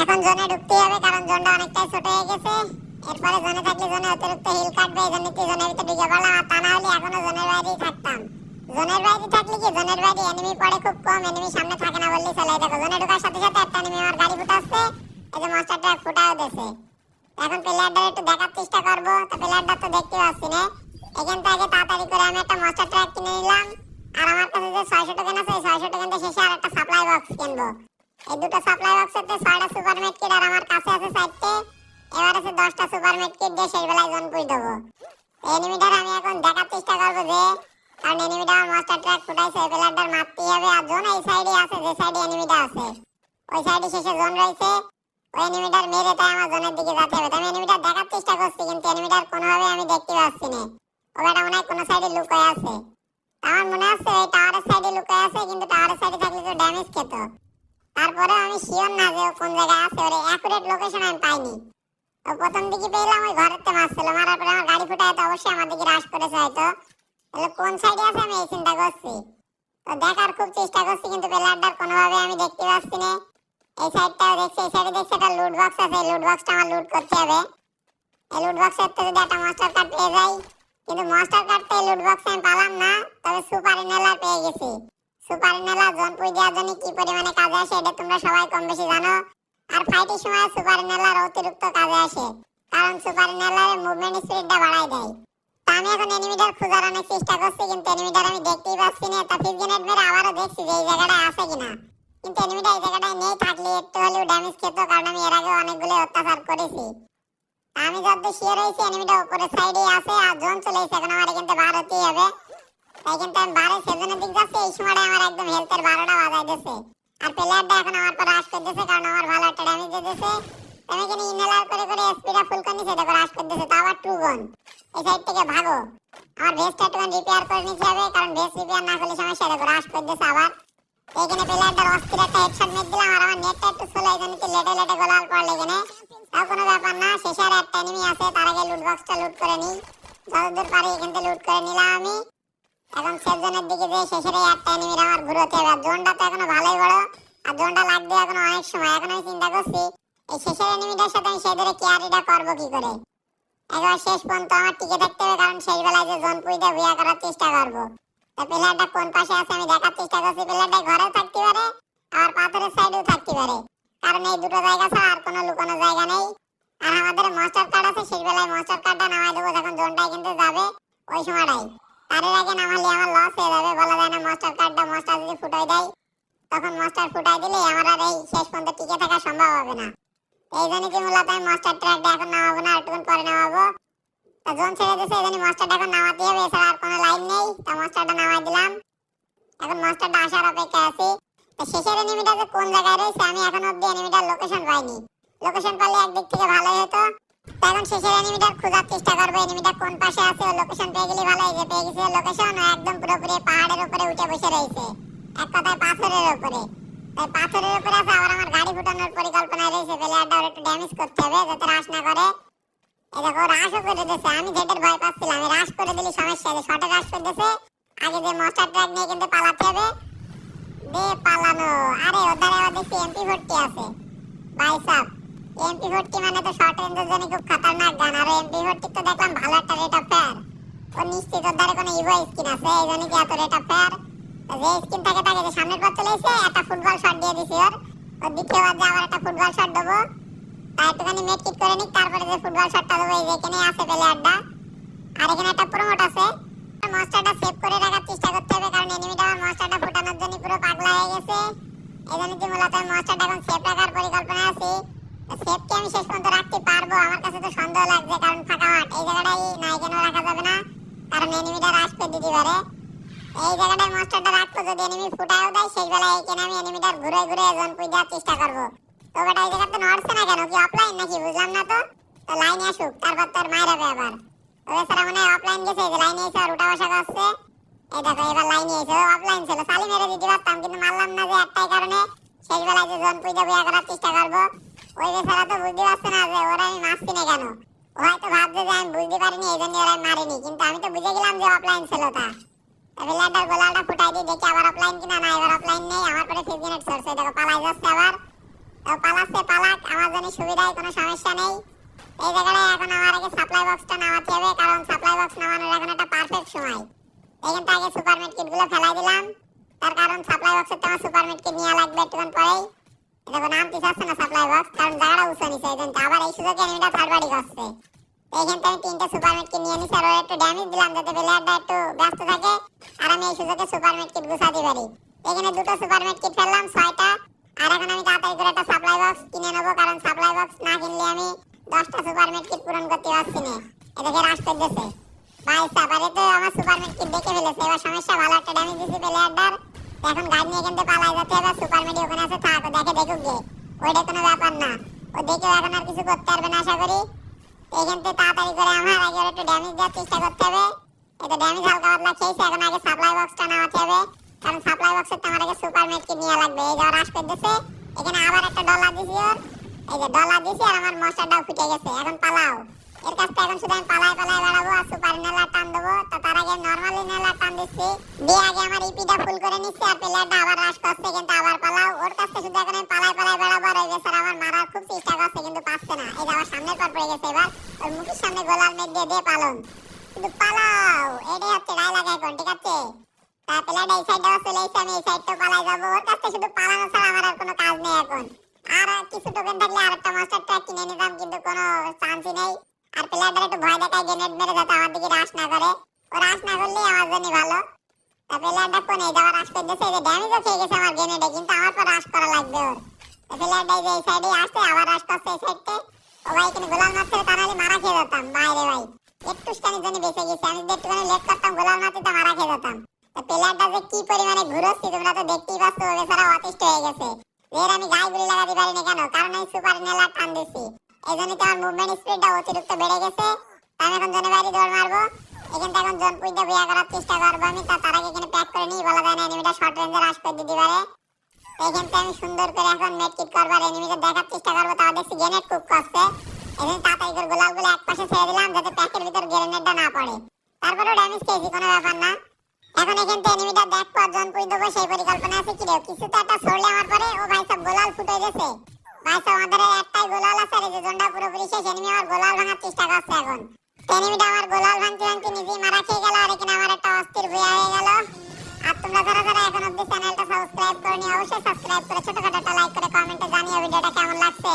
এখন জোনে ঢুকতে হবে কারণ জোনটা অনেকটাই ছোট হয়ে গেছে। এরপরে জোনে থাকলে জোনে অতিরিক্ত হিল কাটবে, এই জন্য কি জোনের ভিতরে ঢুকে পড়লাম। আর তা না হলে এখনো জোনের বাইরেই থাকতাম। জোনের বাইরে থাকলে কি জোনের বাইরে এনিমি পড়ে খুব কম, এনিমি সামনে থাকে না বললেই চলে। দেখো জোনে ঢোকার সাথে সাথে একটা এনিমি আমার গাড়ি ফুটাচ্ছে, এই যে মাস্টার ট্রাক ফুটাও দিয়েছে। এখন প্লেয়ারটার একটু দেখার চেষ্টা করব। তো প্লেয়ারটা তো দেখতে পাচ্ছি না। এখান থেকে তাড়াতাড়ি করে আমি একটা মাস্টার ট্রাক কিনে নিলাম। আর আমার কাছে যে 600 টোকেন আছে, 600 টোকেন দিয়ে শেষে আর একটা সাপ্লাই বক্স কিনবো। এই দুটো সাপ্লাই বক্সেতে 6টা সুপার মেড কিট আর আমার কাছে আছে 4টে। এবার আছে 10টা সুপার মেড কিট দিয়ে শেষ বেলায় জন পুশ দেবো। এনিমিটার আমি এখন দেখার চেষ্টা করবো যে, কারণ এনিমিটা আমার মাস্টার ট্রাক ফুটাইছে, এই প্লেয়ারটার মারতেই হবে। আর জন এই সাইডে আছে, যে সাইডে এনিমিটা আছে ওই সাইডে শেষে জন রয়েছে। ওই এনিমিটার মেরে তাই আমার জনের দিকে যেতে হবে। আমি এনিমিটার দেখার চেষ্টা করছি কিন্তু এনিমিটার কোনোভাবে আমি দেখতে পাচ্ছি না। ওটা মনে হয় কোনো সাইডে লুকায় আছে। আমার মনে হচ্ছে ওই টাওয়ারের সাইডে লুকায় আছে, কিন্তু টাওয়ারের সাইডে থাকলে তো ড্যামেজ খেত। তারপরে আমি শিওর না যে কোন জায়গায় আছে, ওর অ্যাকুরেট লোকেশন আমি পাইনি। তো প্রথম দিকে পেলাম ওই ঘরেতে মারছিল, মারার পরে আমার গাড়ি ফুটায় তো অবশ্যই আমার দিকে রাশ করেছে হয়তো। তাহলে কোন সাইডে আছে আমি এই চিন্তা করছি। তো দেখার খুব চেষ্টা করছি কিন্তু প্লেয়ারটার কোনোভাবে আমি দেখতে পাচ্ছি না। এই সাইডটাও দেখছি, এই সাইডে দেখছি একটা লুট বক্স আছে, এই লুট বক্সটা আমার লুট করতে হবে। এই লুট বক্সের তো যদি একটা মাস্টার কার্ড পেয়ে যাই, কিন্তু মাস্টার কার্ড তো এই লুট বক্সে আমি পেলাম না। তবে সুপার ইনহেলার পেয়ে গেছি। সুপার ইনহেলার জন পুশ দেওয়ার জন্য কি পরিমাণে কাজে আসে এটা তোমরা সবাই কম বেশি জানো। আর ফাইটের সময় সুপার ইনহেলার অতিরিক্ত কাজে আসে, কারণ সুপার ইনহেলারের মুভমেন্ট স্পিডটা বাড়ায় দেয়। তা আমি এখন এনিমিটার খোঁজার অনেক চেষ্টা করছি কিন্তু এনিমিটার আমি দেখতেই পাচ্ছি না। তা ফিফ গ্রেনেড মেরে আবারও দেখছি যে এই জায়গাটায় আছে কিনা, কিন্তু এনিমিটা এই জায়গাটায় নেই। থাকলে একটু হলেও ড্যামেজ খেত, কারণ আমি এর আগে অনেকগুলো অত্যাচার করেছি। আমি যতদূর শিওর হয়েছি এনিমিটা উপরের সাইডেই আছে আর জোন চলে এসেছে। এখন আমার এখান থেকে বার হতেই হবে। তাই কিন্তু আমি বারে সেজনের দিক যাচ্ছি, এই সময়টা আমার একদম হেলথের 12টা বাজাই দিয়েছে। আর প্লেয়ারটা এখন আমার পর রাশ করতেছে, কারণ আমার ভালো একটা ড্যামেজ দিতেছে। আমি এখানে ইনহেলার করে করে স্পিডটা ফুল করে নিয়েছি, দেখো রাশ করতেছে। তো আবার টু গন, এই সাইড থেকে ভাগো। আমার ভেস্টটা একটু রিপেয়ার করে নিতে হবে, কারণ ভেস্ট রিপেয়ার না করলে সমস্যা। দেখো রাশ করতেছে আবার। এখানে প্লেয়ারটার অস্থির একটা হেডশট মেরে দিলাম। আর আমার নেটটা একটু স্লো, এই জন্য লেটে লেটে গোলাল পড়লে এখানে। তাও কোনো ব্যাপার না, শেষে আর একটা এনিমি আছে, তার আগে লুট বক্সটা লুট করে নিই। যতদূর পারি এখান থেকে লুট করে নিলাম আমি। এখন সেফ জোনের দিকে যে শেষের এই একটা এনিমির আমার ঘুরোতে হবে। আর জোনটা তো এখনো ভালোই বড়, আর জোনটা লাগবে এখনো অনেক সময়। এখন আমি চিন্তা করছি এই শেষের এনিমিটার সাথে আমি সেই ধরে কেয়ারিটা করবো কি করে। একবার শেষ পর্যন্ত আমার টিকে থাকতে হবে, কারণ শেষ বেলায় যে জোন পুইটা বিয়া করার চেষ্টা করবো। তো প্লেয়ারটা কোন পাশে আছে আমি দেখার চেষ্টা করছি। প্লেয়ারটা ঘরেও থাকতে পারে আর পাথরের সাইডেও থাকতে পারে, কারণ এই দুটো জায়গা ছাড়া আর কোনো লুকানো জায়গা নেই। আর আমাদের মাস্টার কার্ড আছে, শেষ বেলায় মাস্টার কার্ডটা নামাই দেবো যখন জোনটাই কিন্তু যাবে ওই সময়টাই। তার আগে নামালে আমার লস হয়ে যাবে, বলা যায় না। মাস্টার কার্ডটা মাস্টার যদি ফুটাই দেয়, তখন মাস্টার ফুটাই দিলে আমার আর এই শেষ পর্যন্ত টিকে থাকা সম্ভব হবে না। এই জন্য কি মূলত আমি মাস্টার ট্র্যাকটা এখন নামাবো না, একটু পরে নামাবো। তা জোন ছেড়ে দিয়েছে, এই জন্য মাস্টারটা এখন নামাতে হবে, এছাড়া আর কোনো লাইন নেই। তা মাস্টারটা নামাই দিলাম, এখন মাস্টারটা আসার অপেক্ষায় আছি। তো শেষের এনিমিটা যে কোন জায়গায় রয়েছে আমি এখন অব্দি এনিমিটার লোকেশন পাইনি। লোকেশন পাইলে একদিক থেকে ভালোই হতো। তো এখন শেষের এনিমিটার খোঁজার চেষ্টা করবো, এনিমিটা কোন পাশে আছে। ও লোকেশন পেয়ে গেলে ভালো। এই যে পেয়ে গেছে লোকেশন, ও একদম পুরোপুরি পাহাড়ের উপরে উঠে বসে রয়েছে, এক কথায় পাথরের উপরে। তাই পাথরের উপরে আছে, আবার আমার গাড়ি ফুটানোর পরিকল্পনায় রয়েছে। প্লেয়ারটা ওর একটু ড্যামেজ করতে হবে যাতে রাশ না করে। এই দেখো রাশও করে দিতেছে, আমি যেটার ভয় পাচ্ছিলাম। আমি রাশ করে দিলে সমস্যা, শর্টে রাশ করে দিতেছে। আগে যে মাস্টার ট্র্যাক নিয়ে কিন্তু পালাতে হবে। দে পালানো। আরে ওধারে আবার দেখছি MP40 আছে। ভাই সাব, MP40 মানে তো শর্ট রেঞ্জের জন্য খুব খতরনাক গান। আর MP40 তো দেখলাম ভালো একটা রেট অফ ফায়ার। ও নিশ্চিত ওধারে কোনো ইভো স্কিন আছে, এই জন্য কি এত রেট অফ ফায়ার। যে স্কিন থাকে তাকে যে সামনের পর চলে এসে একটা ফুটবল শট দিয়ে দিছি ওর দ্বিতীয়বার যে আবার একটা ফুটবল শট দেবো। তাই একটুখানি মেড কিট করে নিক, তারপরে যে ফুটবল শটটা দেবো। এই যে এখানে আছে প্লেয়ারটা, আর এখানে একটা প্রমোট আছে। মাস্টারটা সেভ করে রাখার চেষ্টা করতে হবে, কারণ এনিমিটা আমার মাস্টারটা ফুটানোর জন্য পুরো পাগলা হয়ে গেছে। এই জন্য কি মূলত আমি মাস্টারটা এখন সেভ রাখার পরিকল্পনা আছে। সেভকে আমি শেষ পর্যন্ত রাখতে পারবো, আমার কাছে তো সন্দেহ লাগছে, কারণ ফাঁকা মাঠ। এই জায়গাটাই নাই কেন রাখা যাবে না, কারণ এনিমিটা রাশ করে দিতে পারে। এই জায়গাটায় মাস্টারটা রাখবো, যদি এনিমি ফুটায়ও দেয় শেষ বেলায় এখানে আমি এনিমিটার ঘুরে ঘুরে জোন পুই দেওয়ার চেষ্টা করবো। তো বেটা এই জায়গাতে নড়ছে না কেন, কি অফলাইন নাকি বুঝলাম না। তো লাইনে আসুক, তারপর তোর মাইরাবে আবার। ওদের সারা মনে হয় অফলাইন গেছে, এই যে লাইনে এসে আর উঠা বসা করছে। এই দেখো এবার লাইনে এসে, অফলাইন ছিল, সালি মেরে দিতে পারতাম কিন্তু মারলাম না, যে একটাই কারণে শেষ বেলায় যে জন পুইটা বিয়া করার চেষ্টা করবো। ওই বেচারা তো বুঝতে পারছে না যে ওরা আমি মারছি না কেন। ও হয়তো ভাবছে যে আমি বুঝতে পারিনি, এই জন্য ওরা আমি মারিনি, কিন্তু আমি তো বুঝে গেলাম যে অফলাইন ছিল। তা প্লেয়ারটার গোলালটা ফুটাই দিয়ে দেখি আবার অফলাইন কিনা। না, এবার অফলাইন নেই। আমার পরে 5 মিনিট সরছে, দেখো পালাই যাচ্ছে আবার। ও পালাচ্ছে, পালাক, আমার জন্য সুবিধায় কোনো সমস্যা নেই। এই জায়গায় এখন আমার আগে সাপ্লাই বক্সটা নামাতে হবে, কারণ সাপ্লাই বক্স নামানোর এখন একটা পারফেক্ট সময়। এখান থেকে সুপার মিড কিটগুলো ফেলাই দিলাম, তার কারণ সাপ্লাই বক্সের তো আমার সুপার মিড কিট নিয়ে লাগবে একটুক্ষণ পরেই। দেখো নামতে চাচ্ছে না সাপ্লাই বক্স, কারণ জায়গাটা উঁচু নিচে, এই জন্য আবার এই সুযোগে এনিমিটা থার্ড বাড়ি করছে। এইখান থেকে আমি 3টে সুপার মিড কিট নিয়ে নিছি, আর ওর একটু ড্যামেজ দিলাম যাতে প্লেয়ারটা একটু ব্যস্ত থাকে, আর আমি এই সুযোগে সুপার মিড কিট গুছাতে পারি। এখানে 2টো সুপার মিড কিট ফেললাম, 6টা। আর এখন আমি তাড়াতাড়ি করে একটা সাপ্লাই বক্স কিনে নেবো, কারণ সাপ্লাই বক্স না কিনলে আমি 10টা সুপার মিড কিট পূরণ করতে পারছি না। এদিকে রাশ করতেছে ভাই সাপারে, তো আমার সুপার মিড কিট দেখে ফেলেছে। এবার সমস্যা, ভালো একটা ড্যামেজ দিছি প্লেয়ারটার। এখন গাড়ি নিয়ে এখান থেকে পালাই যেতে হবে, সুপার মিড ওখানে আছে, থাক, ও দেখে দেখুক গে, ওইটা কোনো ব্যাপার না। ও দেখেও এখন আর কিছু করতে পারবে না আশা করি। এখান থেকে তাড়াতাড়ি করে আমার আগে ওর একটু ড্যামেজ দেওয়ার চেষ্টা করতে হবে। এটা ড্যামেজ হালকা পাতলা খেয়েছে, এখন আগে সাপ্লাই বক্সটা নামাতে হবে, কারণ সাপ্লাই বক্সের তো আমার আগে সুপার মিড কিট নিয়ে লাগবে। এই যে রাশ করতেছে, এখানে আবার একটা ডলার দিছি ওর, এই যে ডলার দিছি, আর আমার মশাটাও ফুটে গেছে। এখন পালাও, এর কাছ থেকে এখন শুধু আমি পালাই পালাই বেড়াবো আর সুপার নেলার টান দেবো। তো তার আগে নর্মালি নেলার টান দিচ্ছি, দিয়ে আগে আমার ইপিটা ফুল করে নিচ্ছি, আর প্লেয়ারটা আবার রাশ করছে, কিন্তু আবার পালাও। ওর কাছ থেকে শুধু এখন আমি পালাই পালাই বেড়াবো, আর ওই বেচারা আমার মারার খুব চেষ্টা করছে কিন্তু পাচ্ছে না। এই যে আমার সামনের পর পড়ে গেছে, এবার ওর মুখের সামনে গোলাল মেট দিয়ে দিয়ে পালন, কিন্তু পালাও, এটাই হচ্ছে ডায়লগ এখন, ঠিক আছে? তা প্লেয়ারটা এই সাইডে চলে এসে আমি এই সাইডটা পালাই যাবো। ওর কাছ থেকে শুধু পালানো ছাড়া আমার আর কোনো কাজ নেই এখন। আর কিছু টোকেন থাকলে আর একটা মাস্টার ট্র্যাক কিনে নিতাম, কিন্তু কোনো চান্সই নেই। আর প্লেয়ারটা একটু ভয় দেখায় গ্রেনেড মেরে, যাতে আমার দিকে রাশ না করে। ও রাশ না করলেই আমার জন্য ভালো। তা প্লেয়ারটা কোনে যাওয়ার রাশ করতেছে, এই যে ড্যামেজও খেয়ে গেছে আমার গ্রেনেডে, কিন্তু আমার পর রাশ করা লাগবে ওর। তো প্লেয়ারটা এই যে এই সাইডে আসছে, আবার রাশ করছে এই সাইডে। ও ভাই এখানে গোলাল মারছে, তা নাহলে মারা খেয়ে যেতাম। বাইরে ভাই একটু স্টানের জন্য বেঁচে গেছি, আমি যদি একটুখানি লেট করতাম গোলাল মারতে তো মারা খেয়ে যেতাম। তো প্লেয়ারটা যে কি পরিমাণে ঘুরোচ্ছি তোমরা তো দেখতেই পাচ্ছ, ও বেচারা অতিষ্ঠ হয়ে গেছে। এর আমি গায়ে গুলি লাগাতে পারি না কেন, কারণ আমি সুপার নেলার টান দিছি। এই জন্য তো আমার মুভমেন্ট স্পিডটা অতিরিক্ত বেড়ে গেছে। আমি এখন জোনে বাইরে দৌড় মারবো, এখান থেকে এখন জোন পুইটা বিয়া করার চেষ্টা করবো আমি। তার আগে এখানে প্যাক করে নিই, বলা যায় না এনিমিটা শর্ট রেঞ্জে রাশ করে দিতে পারে। এখান থেকে আমি সুন্দর করে এখন মেড কিট করবার এনিমিকে দেখার চেষ্টা করবো। তাও দেখছি গ্রেনেড কুক করছে, এখানে তাড়াতাড়ি করে গোলালগুলো এক পাশে ছেড়ে দিলাম যাতে প্যাকের ভিতর গ্রেনেডটা না পড়ে। তারপরেও ড্যামেজ খেয়েছি, কোনো ব্যাপার না। এখন এখান থেকে এনিমিটা দেখ পর জন পুই দেবো সেই পরিকল্পনা আছে। কি রে কিছু তো একটা ছড়লে আমার পরে, ও ভাই সব গোলাল ফুটে গেছে। ভাই সব আমাদের একটাই গোলাল আছে, আর এই যে জনটা পুরোপুরি শেষ। এনিমি আমার গোলাল ভাঙার চেষ্টা করছে এখন। এনিমিটা আমার গোলাল ভাঙতে ভাঙতে নিজেই মারা খেয়ে গেল, আর এখানে আমার একটা অস্থির ভুয়া হয়ে গেল। আর তোমরা যারা যারা এখন অব্দি চ্যানেলটা সাবস্ক্রাইব করনি, অবশ্যই সাবস্ক্রাইব করে ছোটখাটো একটা লাইক করে কমেন্টে জানিও ভিডিওটা কেমন লাগছে।